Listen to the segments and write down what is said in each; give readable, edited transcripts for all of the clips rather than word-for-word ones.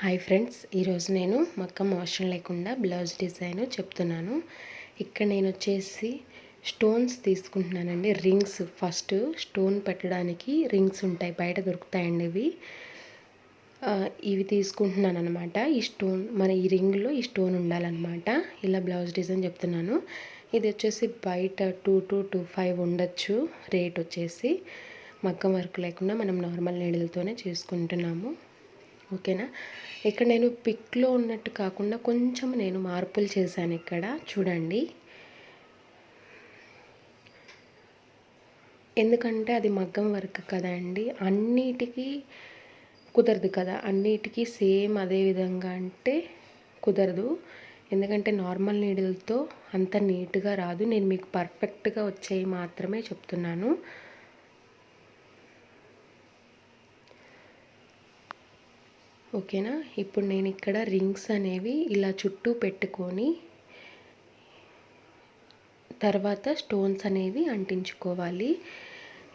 Hi friends, ఈరోజు నేను మగ్గం అవసరం లేకుండా బ్లౌజ్ డిజైన్ చెప్తున్నాను. ఇక్కడ నేను వచ్చేసి స్టోన్స్ తీసుకుంటున్నానండి. రింగ్స్, ఫస్ట్ స్టోన్ పెట్టడానికి రింగ్స్ ఉంటాయి, బయట దొరుకుతాయండి. ఇవి తీసుకుంటున్నాను అనమాట. ఈ స్టోన్ ఈ రింగ్లో ఈ స్టోన్ ఉండాలన్నమాట. ఇలా బ్లౌజ్ డిజైన్ చెప్తున్నాను. ఇది వచ్చేసి బయట 2-5 ఉండొచ్చు రేట్ వచ్చేసి. మగ్గం వర్క్ లేకుండా మనం నార్మల్ నీడిల్తోనే చేసుకుంటున్నాము. ఓకేనా. ఇక్కడ నేను పిక్లో ఉన్నట్టు కాకుండా కొంచెం నేను మార్పులు చేశాను. ఇక్కడ చూడండి, ఎందుకంటే అది మగ్గం వర్క్ కదా అండి, అన్నిటికీ కుదరదు కదా, అన్నిటికీ సేమ్ అదే విధంగా అంటే కుదరదు. ఎందుకంటే నార్మల్ నీడిల్తో అంత నీట్గా రాదు. నేను మీకు పర్ఫెక్ట్గా వచ్చేవి మాత్రమే చెప్తున్నాను. ఓకేనా. ఇప్పుడు నేను ఇక్కడ రింగ్స్ అనేవి ఇలా చుట్టూ పెట్టుకొని తర్వాత స్టోన్స్ అనేవి అంటించుకోవాలి.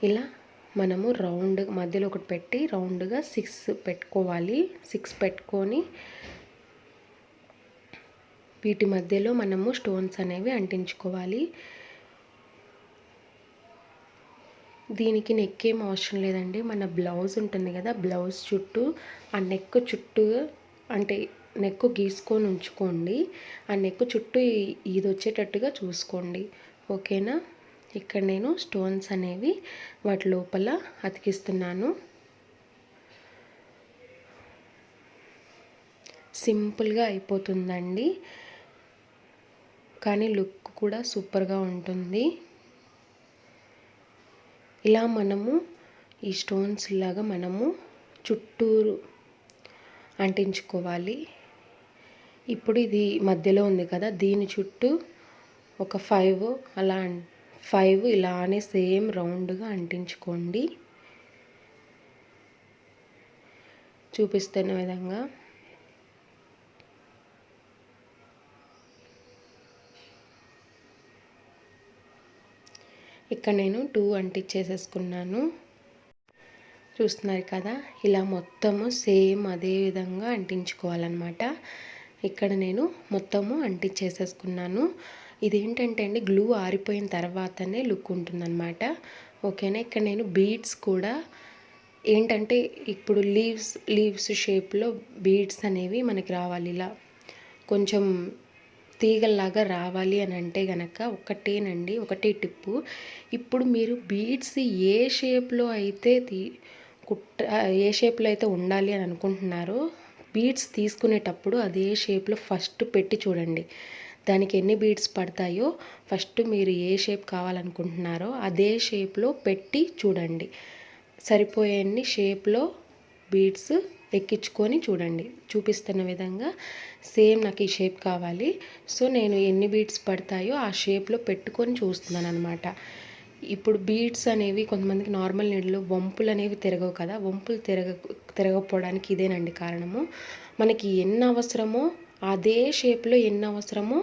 ఇలా మనము రౌండ్ మధ్యలో ఒకటి పెట్టి రౌండ్గా 6 పెట్టుకోవాలి. 6 పెట్టుకొని వీటి మధ్యలో మనము స్టోన్స్ అనేవి అంటించుకోవాలి. దీనికి నెక్ ఏం అవసరం లేదండి. మన బ్లౌజ్ ఉంటుంది కదా, బ్లౌజ్ చుట్టూ ఆ నెక్ చుట్టూ అంటే నెక్ గీసుకొని ఉంచుకోండి. ఆ నెక్ చుట్టూ ఇది వచ్చేటట్టుగా చూసుకోండి. ఓకేనా. ఇక్కడ నేను స్టోన్స్ అనేవి వాటి లోపల అతికిస్తున్నాను. సింపుల్గా అయిపోతుందండి, కానీ లుక్ కూడా సూపర్గా ఉంటుంది. ఇలా మనము ఈ స్టోన్స్ లాగా మనము చుట్టూరు అంటించుకోవాలి. ఇప్పుడు ఇది మధ్యలో ఉంది కదా, దీని చుట్టూ ఒక 5 ఇలానే సేమ్ రౌండ్గా అంటించుకోండి. చూపిస్తున్న విధంగా ఇక్కడ నేను 2 అంటించేసేసుకున్నాను. చూస్తున్నారు కదా, ఇలా మొత్తము సేమ్ అదే విధంగా అంటించుకోవాలన్నమాట. ఇక్కడ నేను మొత్తము అంటించేసేసుకున్నాను. ఇదేంటంటే అండి, గ్లూ ఆరిపోయిన తర్వాతనే లుక్ ఉంటుందన్నమాట. ఓకేనా. ఇక్కడ నేను బీడ్స్ కూడా ఏంటంటే ఇప్పుడు లీవ్స్ షేప్లో బీడ్స్ అనేవి మనకి రావాలి. ఇలా కొంచెం తీగల్లాగా రావాలి అని అంటే గనక ఒకటే టిప్పు. ఇప్పుడు మీరు బీడ్స్ ఏ షేప్లో అయితే ఉండాలి అని అనుకుంటున్నారో బీడ్స్ తీసుకునేటప్పుడు అదే షేప్లో ఫస్ట్ పెట్టి చూడండి. దానికి ఎన్ని బీడ్స్ పడతాయో ఫస్ట్ మీరు ఏ షేప్ కావాలనుకుంటున్నారో అదే షేప్లో పెట్టి చూడండి. సరిపోయేన్ని షేప్లో బీడ్స్ ఎక్కించుకొని చూడండి. చూపిస్తున్న విధంగా సేమ్ నాకు ఈ షేప్ కావాలి, సో నేను ఎన్ని బీడ్స్ పడతాయో ఆ షేప్లో పెట్టుకొని చూస్తున్నాను అనమాట. ఇప్పుడు బీడ్స్ అనేవి కొంతమందికి నార్మల్ నీళ్ళు వంపులు అనేవి తిరగవు కదా, వంపులు తిరగకపోవడానికి ఇదేనండి కారణము. మనకి ఎన్ని అవసరమో అదే షేప్లో ఎన్ని అవసరమో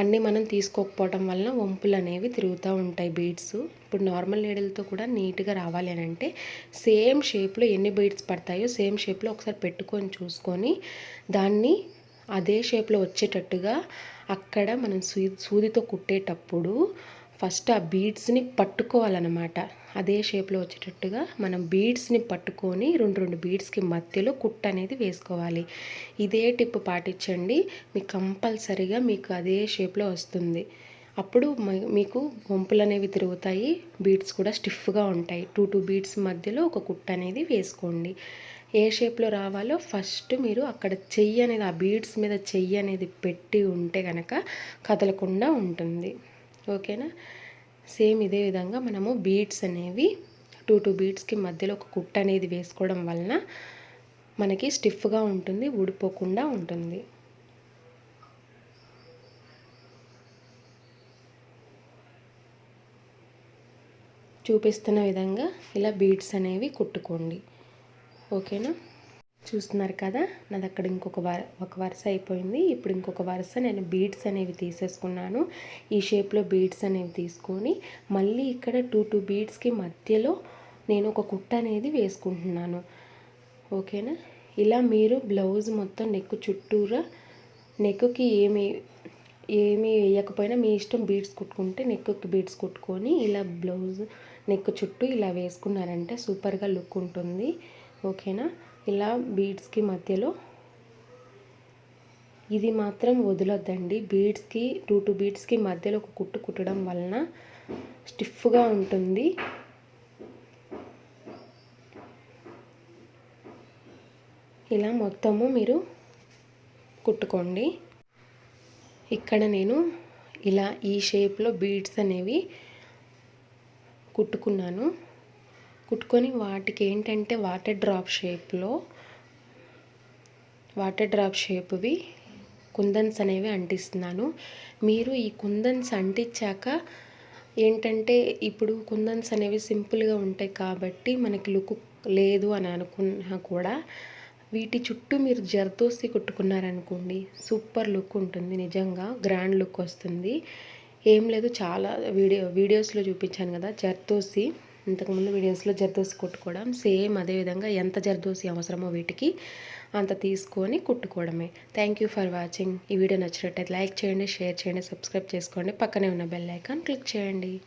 అన్నీ మనం తీసుకోకపోవడం వలన వంపులు అనేవి తిరుగుతూ ఉంటాయి బీడ్స్. ఇప్పుడు నార్మల్ నీడిల్తో కూడా నీట్గా రావాలి అని అంటే సేమ్ షేప్లో ఎన్ని బీడ్స్ పడతాయో సేమ్ షేప్లో ఒకసారి పెట్టుకొని చూసుకొని దాన్ని అదే షేప్లో వచ్చేటట్టుగా అక్కడ మనం సూదితో కుట్టేటప్పుడు ఫస్ట్ ఆ బీడ్స్ని పట్టుకోవాలన్నమాట. అదే షేప్లో వచ్చేటట్టుగా మనం బీడ్స్ని పట్టుకొని రెండు బీడ్స్కి మధ్యలో కుట్టు అనేది వేసుకోవాలి. ఇదే టిప్ పాటించండి, మీకు కంపల్సరీగా మీకు అదే షేప్లో వస్తుంది. అప్పుడు మీకు వంపులు అనేవి తిరుగుతాయి, బీడ్స్ కూడా స్టిఫ్గా ఉంటాయి. 2 బీడ్స్ మధ్యలో ఒక కుట్టు అనేది వేసుకోండి. ఏ షేప్లో రావాలో ఫస్ట్ మీరు అక్కడ చెయ్యి అనేది ఆ బీడ్స్ మీద చెయ్యి అనేది పెట్టి ఉంటే కనుక కదలకుండా ఉంటుంది. ఓకేనా. సేమ్ ఇదే విధంగా మనము బీడ్స్ అనేవి 2 బీడ్స్కి మధ్యలో ఒక కుట్టు అనేది వేసుకోవడం వలన మనకి స్టిఫ్గా ఉంటుంది, ఊడిపోకుండా ఉంటుంది. చూపిస్తున్న విధంగా ఇలా బీడ్స్ అనేవి కుట్టుకోండి. ఓకేనా. చూస్తున్నారు కదా, నాది అక్కడ ఒక వరుస అయిపోయింది. ఇప్పుడు ఇంకొక వరుస నేను బీడ్స్ అనేవి తీసేసుకున్నాను. ఈ షేప్లో బీడ్స్ అనేవి తీసుకొని మళ్ళీ ఇక్కడ 2 బీడ్స్కి మధ్యలో నేను ఒక కుట్టు అనేది వేసుకుంటున్నాను. ఓకేనా. ఇలా మీరు బ్లౌజ్ మొత్తం నెక్ చుట్టూరా నెక్కి ఏమి వేయకపోయినా మీ ఇష్టం బీడ్స్ కుట్టుకుంటే నెక్కి బీడ్స్ కుట్టుకొని ఇలా బ్లౌజ్ నెక్ చుట్టూ ఇలా వేసుకున్నారంటే సూపర్గా లుక్ ఉంటుంది. ఓకేనా? ఇలా బీడ్స్కి మధ్యలో ఇది మాత్రం వదలొద్దండి. బీడ్స్కి 2 బీడ్స్కి మధ్యలో ఒక కుట్టు కుట్టడం వలన స్టిఫ్గా ఉంటుంది. ఇలా మొత్తము మీరు కుట్టుకోండి. ఇక్కడ నేను ఇలా ఈ షేప్లో బీడ్స్ అనేవి కుట్టుకొని వాటికి ఏంటంటే వాటర్ డ్రాప్ షేప్వి కుందన్స్ అనేవి అంటిస్తున్నాను. మీరు ఈ కుందన్స్ అంటించాక ఏంటంటే ఇప్పుడు కుందన్స్ అనేవి సింపుల్గా ఉంటాయి కాబట్టి మనకి లుక్ లేదు అని అనుకున్నా కూడా వీటి చుట్టూ మీరు జర్దోసి కుట్టుకున్నారనుకోండి సూపర్ లుక్ ఉంటుంది. నిజంగా గ్రాండ్ లుక్ వస్తుంది. ఏం లేదు, చాలా వీడియోస్లో చూపించాను కదా జర్దోసి, ఇంతకుముందు వీడియోస్లో జర్దోసి కుట్టుకోవడం. సేమ్ అదేవిధంగా ఎంత జర్దోసి అవసరమో వీటికి అంత తీసుకొని కుట్టుకోవడమే. Thank you for watching. ఈ వీడియో నచ్చినట్టయితే లైక్ చేయండి, షేర్ చేయండి, సబ్స్క్రైబ్ చేసుకోండి. పక్కనే ఉన్న బెల్ ఐకాన్ క్లిక్ చేయండి.